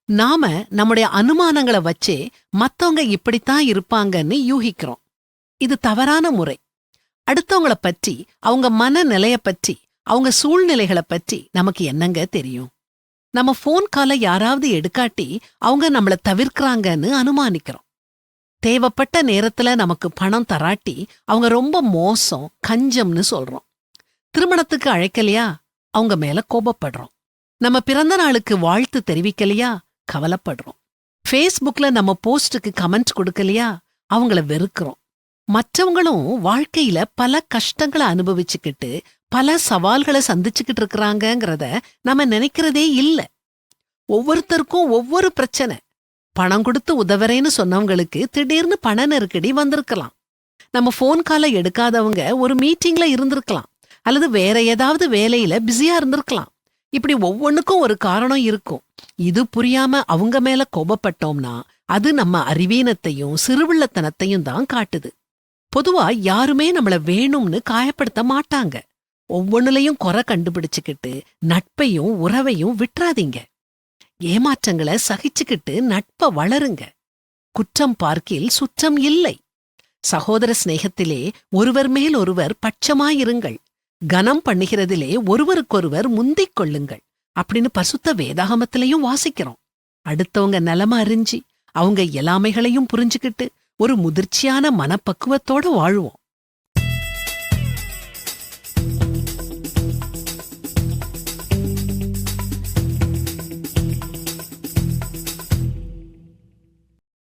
நாம நம்முடைய அனுமானங்களை வச்சே மத்தவங்க இப்படித்தான் இருப்பாங்கன்னு யூகிக்கிறோம். இது தவறான முறை. அடுத்தவங்கள பற்றி, அவங்க மனநிலைய பற்றி, அவங்க சூழ்நிலைகளை பற்றி நமக்கு என்னங்க தெரியும்? நம்ம போன் காலை யாராவது எடுக்காட்டி அவங்க நம்மள தவிர்க்கறாங்கன்னு அனுமானிக்கிறோம். தேவைப்பட்ட நேரத்துல நமக்கு பணம் தராட்டி அவங்க ரொம்ப மோசம், கஞ்சம்னு சொல்றோம். திருமணத்துக்கு அழைக்கலையா அவங்க மேல கோபப்படுறோம். நம்ம பிறந்த நாளுக்கு வாழ்த்து தெரிவிக்கலையா கவலைப்படுறோம். ஃபேஸ்புக்ல நம்ம போஸ்டுக்கு கமெண்ட் கொடுக்கலையா அவங்கள வெறுக்கிறோம். மற்றவங்களும் வாழ்க்கையில பல கஷ்டங்களை அனுபவிச்சுக்கிட்டு பல சவால்களை சந்திச்சுக்கிட்டு இருக்கிறாங்கங்கிறத நம்ம நினைக்கிறதே இல்ல. ஒவ்வொருத்தருக்கும் ஒவ்வொரு பிரச்சனை. பணம் கொடுத்து உதவுறேன்னு சொன்னவங்களுக்கு திடீர்னு பண நெருக்கடி வந்திருக்கலாம். நம்ம போன் காலை எடுக்காதவங்க ஒரு மீட்டிங்ல இருந்திருக்கலாம், அல்லது வேற ஏதாவது வேலையில பிஸியா இருந்திருக்கலாம். இப்படி ஒவ்வொன்னுக்கும் ஒரு காரணம் இருக்கும். இது புரியாம அவங்க மேல கோபப்பட்டோம்னா அது நம்ம அறிவீனத்தையும் சிறுவிள்ளத்தனத்தையும் தான் காட்டுது. பொதுவா யாருமே நம்மள வேணும்னு காயப்படுத்த மாட்டாங்க. ஒவ்வொன்னுலயும் குறை கண்டுபிடிச்சுக்கிட்டு நட்பையும் உறவையும் விட்டுறாதீங்க. ஏமாற்றங்களை சகிச்சுக்கிட்டு நட்ப வளருங்க. குற்றம் பார்க்கில் சுற்றம் இல்லை. சகோதர சிநேகத்திலே ஒருவர் மேல் ஒருவர் பட்சமாயிருங்கள். கனம் பண்ணுகிறதிலே ஒருவருக்கொருவர் முந்திக் கொள்ளுங்கள் அப்படின்னு பரிசுத்த வேதாகமத்திலையும் வாசிக்கிறோம். அடுத்தவங்க நிலைமை அறிஞ்சு அவங்க எல்லாமைகளையும் புரிஞ்சுக்கிட்டு ஒரு முதிர்ச்சியான மனப்பக்குவத்தோட வாழுவோம்.